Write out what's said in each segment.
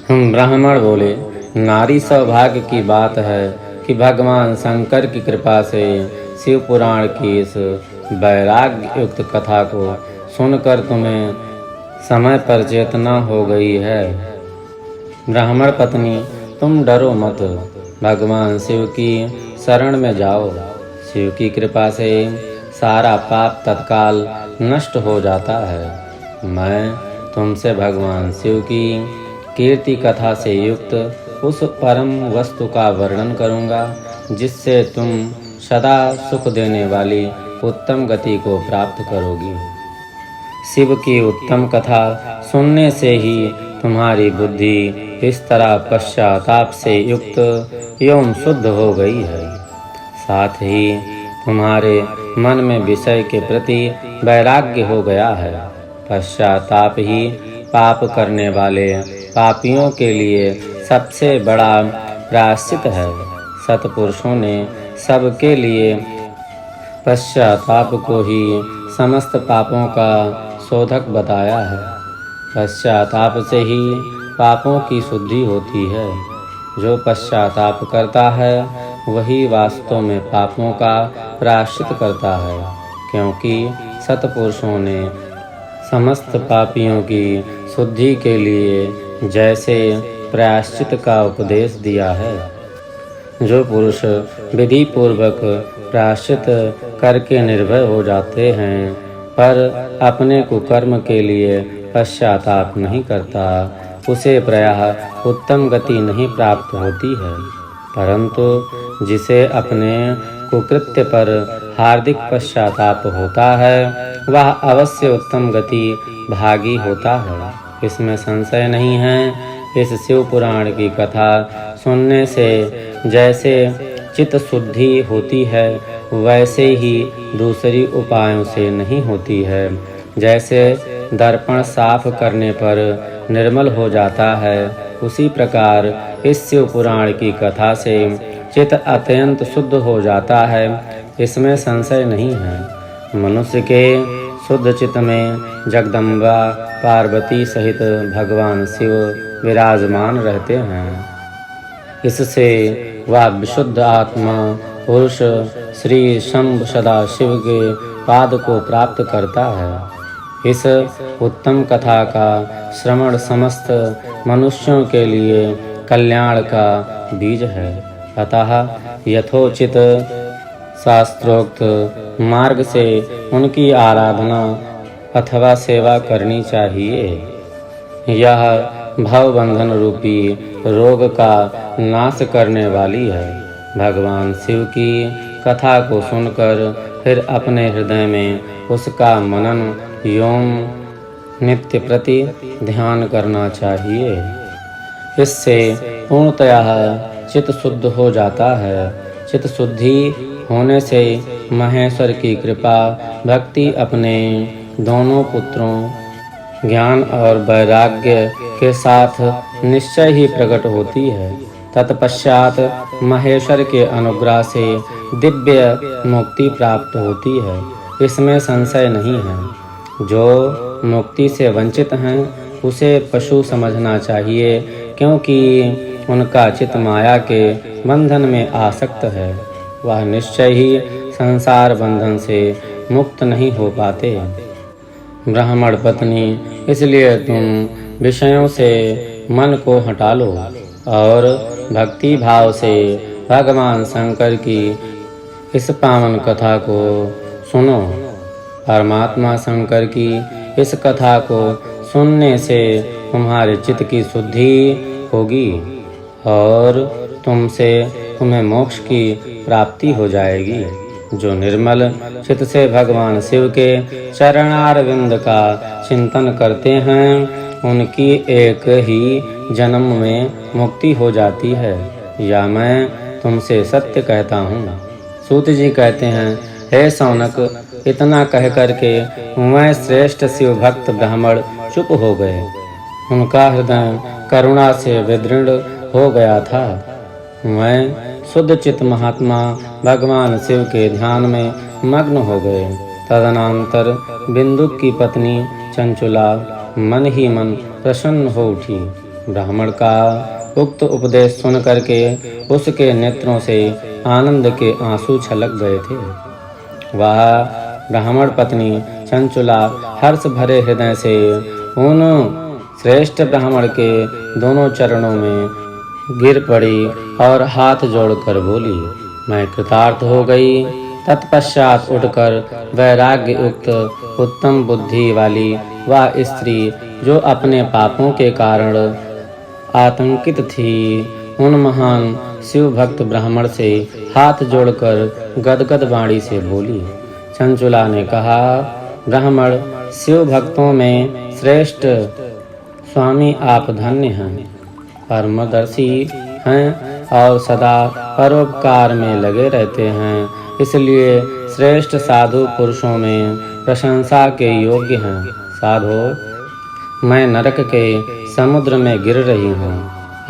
ब्राह्मण बोले, नारी सौभाग्य की बात है कि भगवान शंकर की कृपा से शिव पुराण की इस वैराग्य युक्त कथा को सुनकर तुम्हें समय पर चेतना हो गई है। ब्राह्मण पत्नी, तुम डरो मत, भगवान शिव की शरण में जाओ। शिव की कृपा से सारा पाप तत्काल नष्ट हो जाता है। मैं तुमसे भगवान शिव की कीर्ति कथा से युक्त उस परम वस्तु का वर्णन करूँगा जिससे तुम सदा सुख देने वाली उत्तम गति को प्राप्त करोगी। शिव की उत्तम कथा सुनने से ही तुम्हारी बुद्धि इस तरह पश्चाताप से युक्त एवं शुद्ध हो गई है। साथ ही तुम्हारे मन में विषय के प्रति वैराग्य हो गया है। पश्चाताप ही पाप करने वाले पापियों के लिए सबसे बड़ा प्रायश्चित है। सत्पुरुषों ने सबके लिए पश्चाताप को ही समस्त पापों का शोधक बताया है। पश्चाताप से ही पापों की शुद्धि होती है। जो पश्चाताप करता है वही वास्तव में पापों का प्रायश्चित करता है, क्योंकि सत्पुरुषों ने समस्त पापियों की शुद्धि के लिए जैसे प्रायश्चित का उपदेश दिया है। जो पुरुष विधि पूर्वक प्रायश्चित करके निर्भय हो जाते हैं पर अपने कुकर्म के लिए पश्चाताप नहीं करता, उसे प्रायः उत्तम गति नहीं प्राप्त होती है। परंतु जिसे अपने कुकृत्य पर हार्दिक पश्चाताप होता है वह अवश्य उत्तम गति भागी होता है, इसमें संशय नहीं है। इस शिव पुराण की कथा सुनने से जैसे चित्त शुद्धि होती है वैसे ही दूसरी उपायों से नहीं होती है। जैसे दर्पण साफ करने पर निर्मल हो जाता है, उसी प्रकार इस शिव पुराण की कथा से चित्त अत्यंत शुद्ध हो जाता है, इसमें संशय नहीं है। मनुष्य के शुद्ध चित्त में जगदम्बा पार्वती सहित भगवान शिव विराजमान रहते हैं। इससे वह विशुद्ध आत्मा पुरुष श्री शंभ सदाशिव के पाद को प्राप्त करता है। इस उत्तम कथा का श्रवण समस्त मनुष्यों के लिए कल्याण का बीज है। अतः यथोचित शास्त्रोक्त मार्ग से उनकी आराधना अथवा सेवा करनी चाहिए। यह भवबंधन रूपी रोग का नाश करने वाली है। भगवान शिव की कथा को सुनकर फिर अपने हृदय में उसका मनन एवं नित्य प्रति ध्यान करना चाहिए। इससे पूर्णतः चित्त शुद्ध हो जाता है। चित्त शुद्धि होने से महेश्वर की कृपा भक्ति अपने दोनों पुत्रों ज्ञान और वैराग्य के साथ निश्चय ही प्रकट होती है। तत्पश्चात महेश्वर के अनुग्रह से दिव्य मुक्ति प्राप्त होती है, इसमें संशय नहीं है। जो मुक्ति से वंचित हैं उसे पशु समझना चाहिए, क्योंकि उनका चित्त माया के बंधन में आसक्त है। वह निश्चय ही संसार बंधन से मुक्त नहीं हो पाते। ब्राह्मण पत्नी, इसलिए तुम विषयों से मन को हटा लो और भक्ति भाव से भगवान शंकर की इस पावन कथा को सुनो। परमात्मा शंकर की इस कथा को सुनने से तुम्हारे चित्त की शुद्धि होगी और तुम्हें मोक्ष की प्राप्ति हो जाएगी। जो निर्मल चित्त से भगवान शिव के चरणारविंद का चिंतन करते हैं उनकी एक ही जन्म में मुक्ति हो जाती है। या मैं तुमसे सत्य कहता हूँ। सूत जी कहते हैं, हे शौनक, इतना कह करके वह श्रेष्ठ शिव भक्त ब्राह्मण चुप हो गए। उनका हृदय करुणा से विदृढ़ हो गया था। वह शुद्ध चित्त महात्मा भगवान शिव के ध्यान में मग्न हो गए। तदनंतर बिंदु की पत्नी चंचुला मन ही मन प्रसन्न हो उठी। ब्राह्मण का उक्त उपदेश सुन करके उसके नेत्रों से आनंद के आंसू छलक गए थे। वह ब्राह्मण पत्नी चंचुला हर्ष भरे हृदय से उन श्रेष्ठ ब्राह्मण के दोनों चरणों में गिर पड़ी और हाथ जोड़कर बोली, मैं कृतार्थ हो गई। तत्पश्चात उठकर वैराग्य युक्त उत्तम बुद्धि वाली वह स्त्री जो अपने पापों के कारण आतंकित थी, उन महान शिव भक्त ब्राह्मण से हाथ जोड़कर गदगद वाणी से बोली। चंचुला ने कहा, ब्राह्मण शिव भक्तों में श्रेष्ठ स्वामी आप धन्य हैं, परमदर्शी हैं और सदा परोपकार में लगे रहते हैं, इसलिए श्रेष्ठ साधु पुरुषों में प्रशंसा के योग्य हैं। साधो, मैं नरक के समुद्र में गिर रही हूँ,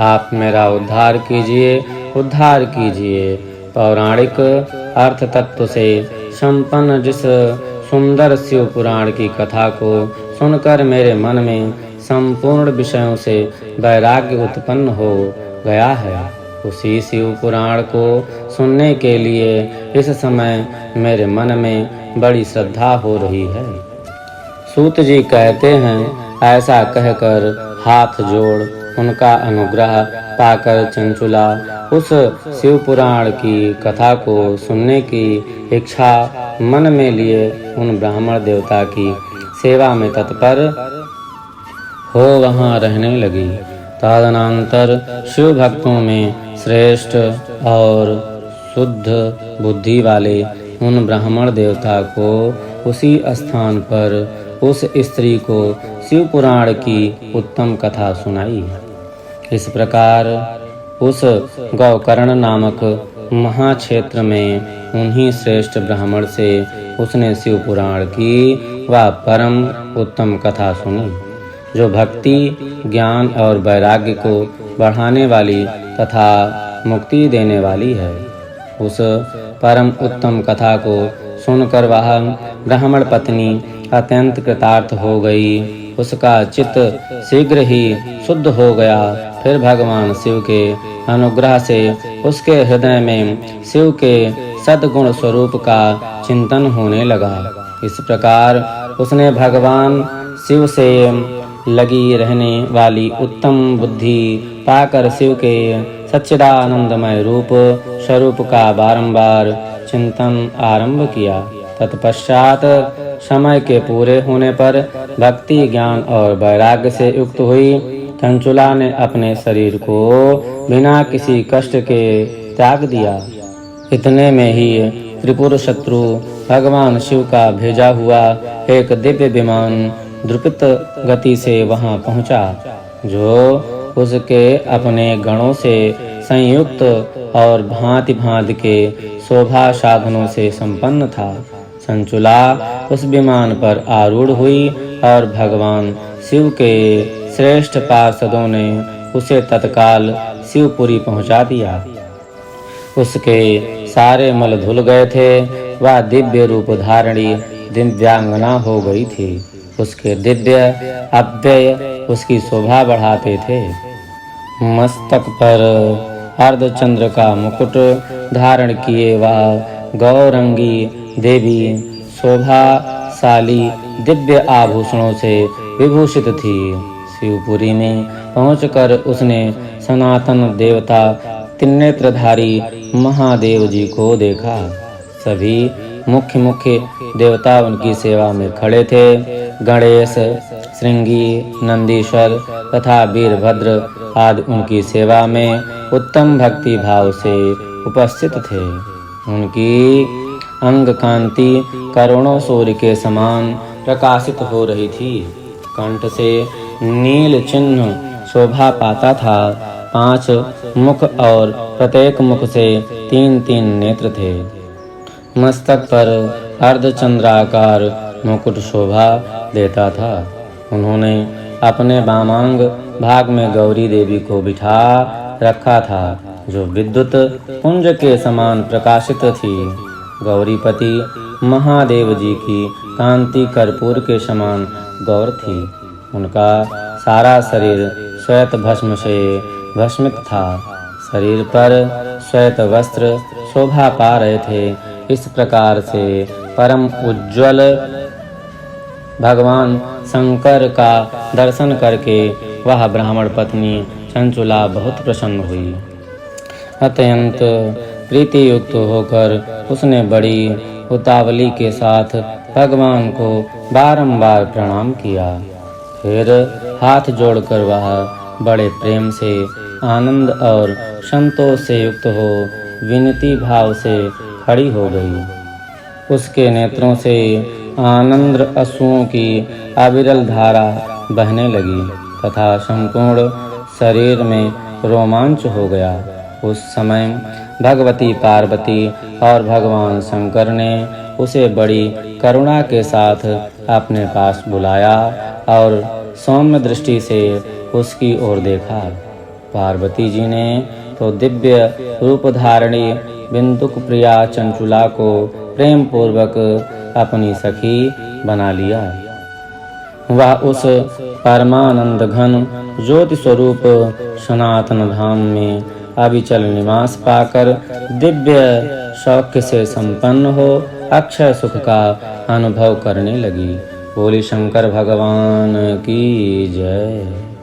आप मेरा उद्धार कीजिए, उद्धार कीजिए। पौराणिक अर्थ तत्व से संपन्न जिस सुंदर शिव पुराण की कथा को सुनकर मेरे मन में संपूर्ण विषयों से वैराग्य उत्पन्न हो गया है, उसी शिव पुराण को सुनने के लिए इस समय मेरे मन में बड़ी श्रद्धा हो रही है। सूत जी कहते हैं, ऐसा कहकर हाथ जोड़ उनका अनुग्रह पाकर चंचुला उस शिव पुराण की कथा को सुनने की इच्छा मन में लिए उन ब्राह्मण देवता की सेवा में तत्पर हो वहाँ रहने लगी। तदनंतर शिव भक्तों में श्रेष्ठ और शुद्ध बुद्धि वाले उन ब्राह्मण देवता को उसी स्थान पर उस स्त्री को शिव पुराण की उत्तम कथा सुनाई। इस प्रकार उस गौकर्ण नामक महाक्षेत्र में उन्हीं श्रेष्ठ ब्राह्मण से उसने शिव पुराण की वह परम उत्तम कथा सुनी, जो भक्ति, ज्ञान और वैराग्य को बढ़ाने वाली तथा मुक्ति देने वाली है। उस परम उत्तम कथा को सुनकर वह ब्राह्मण पत्नी अत्यंत कृतार्थ हो गई। उसका चित्त शीघ्र ही शुद्ध हो गया। फिर भगवान शिव के अनुग्रह से उसके हृदय में शिव के सद्गुण स्वरूप का चिंतन होने लगा। इस प्रकार उसने भगवान शिव से लगी रहने वाली उत्तम बुद्धि पाकर शिव के सच्चिदानंदमय रूप स्वरूप का बारंबार चिंतन आरंभ किया। तत्पश्चात समय के पूरे होने पर भक्ति, ज्ञान और वैराग्य से युक्त हुई चंचुला ने अपने शरीर को बिना किसी कष्ट के त्याग दिया। इतने में ही त्रिपुर शत्रु भगवान शिव का भेजा हुआ एक दिव्य विमान द्रुपित गति से वहां पहुंचा, जो उसके अपने गणों से संयुक्त और भांति भांति के शोभा साधनों से संपन्न था। चंचुला उस विमान पर आरूढ़ हुई और भगवान शिव के श्रेष्ठ पार्षदों ने उसे तत्काल शिवपुरी पहुंचा दिया। उसके सारे मल धुल गए थे। वह दिव्य रूप धारणी दिव्यांगना हो गई थी। उसके दिव्य अव्यय उसकी शोभा बढ़ाते थे। मस्तक पर अर्धचंद्र का मुकुट धारण किए वह गौरंगी देवी शोभाशाली दिव्य आभूषणों से विभूषित थी। शिवपुरी में पहुंचकर उसने सनातन देवता त्रिनेत्रधारी महादेव जी को देखा। सभी मुख्य मुख्य देवता उनकी सेवा में खड़े थे। गणेश, श्रृंगी, नंदीश्वर तथा वीरभद्र आदि उनकी सेवा में उत्तम भक्ति भाव से उपस्थित थे। उनकी अंग कांति करोड़ों सूर्य के समान प्रकाशित हो रही थी। कंठ से नील चिन्ह शोभा पाता था। 5 मुख और प्रत्येक मुख से 3-3 नेत्र थे। मस्तक पर अर्धचंद्राकार मुकुट शोभा देता था। उन्होंने अपने वामांग भाग में गौरी देवी को बिठा रखा था, जो विद्युत पुंज के समान प्रकाशित थी। गौरीपति महादेव जी की कांति कर्पूर के समान गौर थी। उनका सारा शरीर श्वेत भस्म से भस्मित था। शरीर पर श्वेत वस्त्र शोभा पा रहे थे। इस प्रकार से परम उज्ज्वल भगवान शंकर का दर्शन करके वह ब्राह्मण पत्नी चंचुला बहुत प्रसन्न हुई। अत्यंत प्रीति युक्त होकर उसने बड़ी उतावली के साथ भगवान को बारंबार प्रणाम किया। फिर हाथ जोड़कर वह बड़े प्रेम से, आनंद और संतोष से युक्त हो विनती भाव से खड़ी हो गई। उसके नेत्रों से आनंद अश्रुओं की अविरल धारा बहने लगी तथा संपूर्ण शरीर में रोमांच हो गया। उस समय भगवती पार्वती और भगवान शंकर ने उसे बड़ी करुणा के साथ अपने पास बुलाया और सौम्य दृष्टि से उसकी ओर देखा। पार्वती जी ने तो दिव्य रूप धारणी बिंदुक प्रिया चंचुला को प्रेम पूर्वक अपनी सखी बना लिया। वह उस परमानंद घन ज्योति स्वरूप सनातन धाम में अविचल निवास पाकर दिव्य सौख्य से संपन्न हो अक्षय सुख का अनुभव करने लगी। बोली शंकर भगवान की जय।